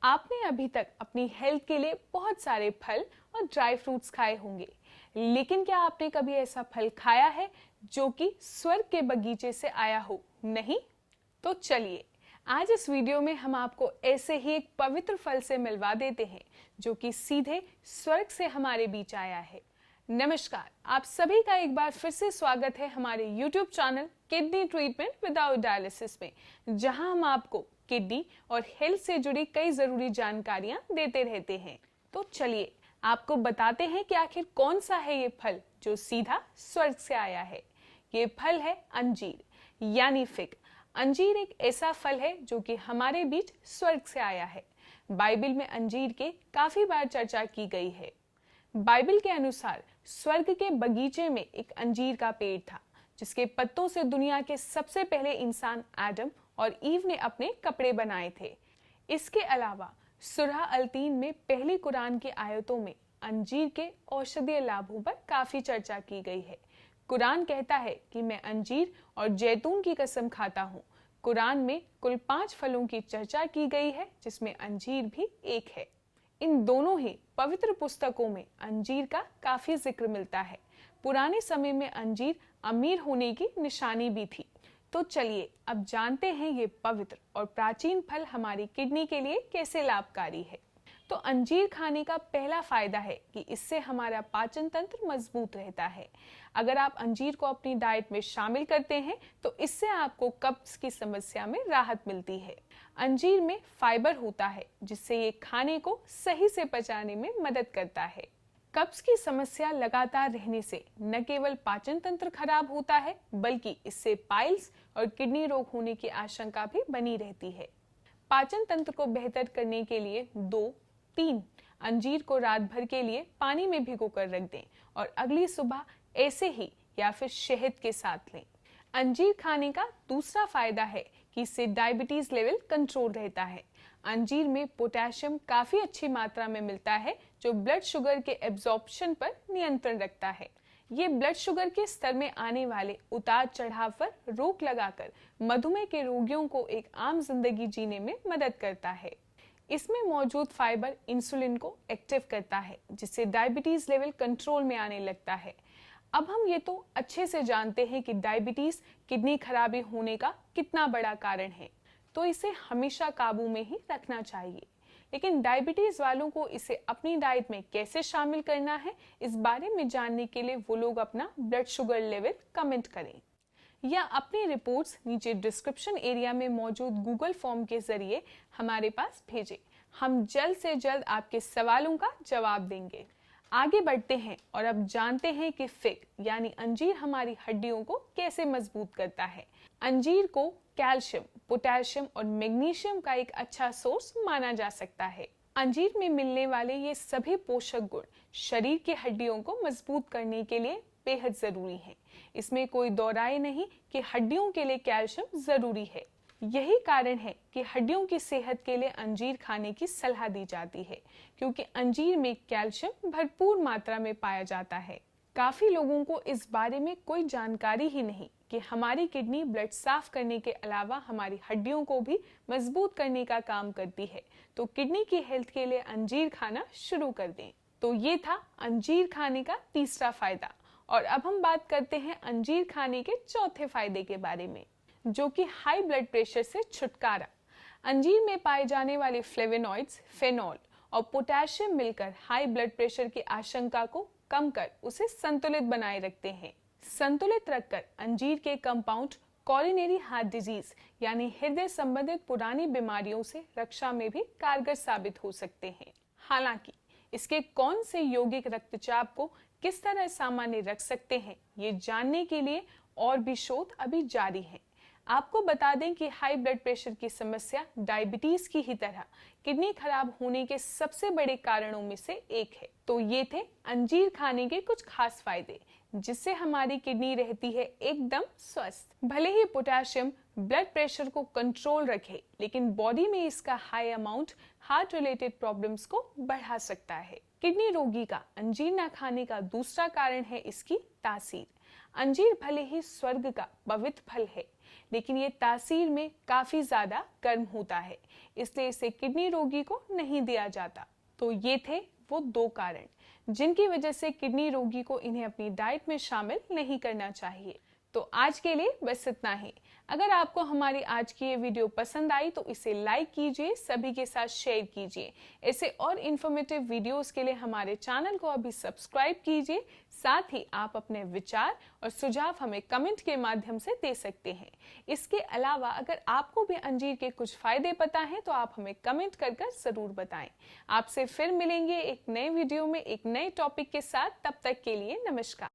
आपने अभी तक अपनी हेल्थ के लिए बहुत सारे फल और ड्राई फ्रूट्स खाए होंगे, लेकिन क्या आपने कभी ऐसा फल खाया है जो कि स्वर्ग के बगीचे से आया हो? नहीं? तो चलिए, आज इस वीडियो में हम आपको ऐसे ही एक पवित्र फल से मिलवा देते हैं जो कि सीधे स्वर्ग से हमारे बीच आया है। नमस्कार, आप सभी का एक बार फिर से स्वागत है हमारे YouTube channel kidney treatment without dialysis में, जहां हम आपको किडनी और हेल्थ से जुड़ी कई जरूरी जानकारियां देते रहते हैं। तो चलिए आपको बताते हैं कि आखिर कौन सा है ये फल जो सीधा स्वर्ग से आया है। ये फल है अंजीर यानी फिग। अंजीर एक ऐसा फल है जो कि हमारे बीच स्वर्ग से आया है। बाइबल में अंजीर के काफी बार चर्चा की गई है। बाइबल के अनुसार स्वर्ग के बगीचे में एक अंजीर का पेड़ था, जिसके पत्तों से दुनिया के सबसे पहले इंसान एडम और ईव ने अपने कपड़े बनाए थे। इसके अलावा सूरह अल-तीन में पहली कुरान की आयतों में अंजीर के औषधीय लाभों पर काफी चर्चा की गई है। कुरान कहता है कि मैं अंजीर और जैतून की कसम खाता हूँ। कुरान में कुल 5 फलों की चर्चा की गई है, जिसमें अंजीर भी एक है। इन दोनों ही पवित्र पुस्तकों में अंजीर का काफी जिक्र मिलता है। पुराने समय में अंजीर अमीर होने की निशानी भी थी। तो चलिए अब जानते हैं ये पवित्र और प्राचीन फल हमारी किडनी के लिए कैसे लाभकारी है। तो अंजीर खाने का पहला फायदा है कि इससे हमारा पाचन तंत्र मजबूत रहता है। अगर आप अंजीर को अपनी डाइट में शामिल करते हैं तो इससे आपको कब्ज की समस्या में राहत मिलती है। अंजीर में फाइबर होता है, जिससे ये खाने को सही से पचाने में मदद करता है। कब्ज की समस्या लगातार रहने से न केवल पाचन तंत्र खराब होता है, बल्कि इससे पाइल्स और किडनी रोग होने की आशंका भी बनी रहती है। पाचन तंत्र को बेहतर करने के लिए 2-3 अंजीर को रात भर के लिए पानी में भिगोकर रख दें और अगली सुबह ऐसे ही या फिर शहद के साथ लें। अंजीर खाने का दूसरा फायदा है कि इससे डायबिटीज लेवल कंट्रोल रहता है। अंजीर में पोटेशियम काफी अच्छी मात्रा में मिलता है, जो ब्लड शुगर के एब्जॉर्प्शन पर नियंत्रण रखता है। ये ब्लड शुगर के स्तर में आने वाले उतार चढ़ाव पर रोक लगाकर मधुमेह के रोगियों को एक आम जिंदगी जीने में मदद करता है। इसमें मौजूद फाइबर इंसुलिन को एक्टिव करता है, जिससे डायबिटीज लेवल कंट्रोल में आने लगता है। अब हम ये तो अच्छे से जानते हैं कि डायबिटीज किडनी खराबी होने का कितना बड़ा कारण है, तो इसे हमेशा काबू में ही रखना चाहिए। लेकिन डायबिटीज वालों को इसे अपनी डाइट में कैसे शामिल करना है, इस बारे में जानने के लिए वो लोग अपना ब्लड शुगर लेवल कमेंट करें या अपनी रिपोर्ट्स नीचे डिस्क्रिप्शन एरिया में मौजूद गूगल फॉर्म के जरिए हमारे पास भेजें। हम जल्द से जल्द आपके सवालों का जवाब देंगे। आगे बढ़ते हैं और अब जानते हैं कि फिग यानी अंजीर हमारी हड्डियों को कैसे मजबूत करता है। अंजीर को कैल्शियम, पोटेशियम और मैग्नीशियम का एक अच्छा सोर्स माना जा सकता है। अंजीर में मिलने वाले ये सभी पोषक गुण शरीर की हड्डियों को मजबूत करने के लिए बेहद जरूरी हैं। इसमें कोई दो राय नहीं कि हड्डियों के लिए कैल्शियम जरूरी है। यही कारण है कि हड्डियों की सेहत के लिए अंजीर खाने की सलाह दी जाती है, क्योंकि अंजीर में कैल्शियम भरपूर मात्रा में पाया जाता है। काफी लोगों को इस बारे में कोई जानकारी ही नहीं कि हमारी किडनी ब्लड साफ करने के अलावा हमारी हड्डियों को भी मजबूत करने का काम करती है। तो किडनी की हेल्थ के लिए अंजीर खाना शुरू कर दें। तो ये था अंजीर खाने का तीसरा फायदा। और अब हम बात करते हैं अंजीर खाने के चौथे फायदे के बारे में, जो कि हाई ब्लड प्रेशर से छुटकारा। अंजीर में पाए जाने वाले फ्लेवोनॉइड्स, फेनॉल और पोटेशियम मिलकर हाई ब्लड प्रेशर की आशंका को कम कर उसे संतुलित बनाए रखते हैं। संतुलित रखकर अंजीर के कंपाउंड कॉरोनरी हार्ट डिजीज यानी हृदय संबंधित पुरानी बीमारियों से रक्षा में भी कारगर साबित हो सकते हैं। हालांकि इसके कौन से यौगिक रक्तचाप को किस तरह सामान्य रख सकते हैं, ये जानने के लिए और भी शोध अभी जारी है। आपको बता दें कि हाई ब्लड प्रेशर की समस्या डायबिटीज की ही तरह किडनी खराब होने के सबसे बड़े कारणों में से एक है। तो ये थे अंजीर खाने के कुछ खास फायदे, जिससे हमारी किडनी रहती है एकदम स्वस्थ। भले ही पोटेशियम ब्लड प्रेशर को कंट्रोल रखे, लेकिन बॉडी में इसका high amount heart related problems को बढ़ा सकता है। किडनी रोगी का अंजीर न खाने का दूसरा कारण है इसकी तासीर। अंजीर भले ही स्वर्ग का पवित्र फल है, लेकिन ये तासीर में काफी ज्यादा गर्म होता है, इसलिए इसे किडनी रोगी को नहीं दिया जाता। तो ये थे वो 2 कारण जिनकी वजह से किडनी रोगी को इन्हें अपनी डाइट में शामिल नहीं करना चाहिए। तो आज के लिए बस इतना ही। अगर आपको हमारी आज की ये वीडियो पसंद आई तो इसे लाइक कीजिए, सभी के साथ शेयर कीजिए। ऐसे और इन्फॉर्मेटिव वीडियोस के लिए हमारे चैनल को अभी सब्सक्राइब कीजिए। साथ ही आप अपने विचार और सुझाव हमें कमेंट के माध्यम से दे सकते हैं। इसके अलावा अगर आपको भी अंजीर के कुछ फायदे पता हैं तो आप हमें कमेंट कर जरूर बताएं। आपसे फिर मिलेंगे एक नए वीडियो में एक नए टॉपिक के साथ। तब तक के लिए नमस्कार।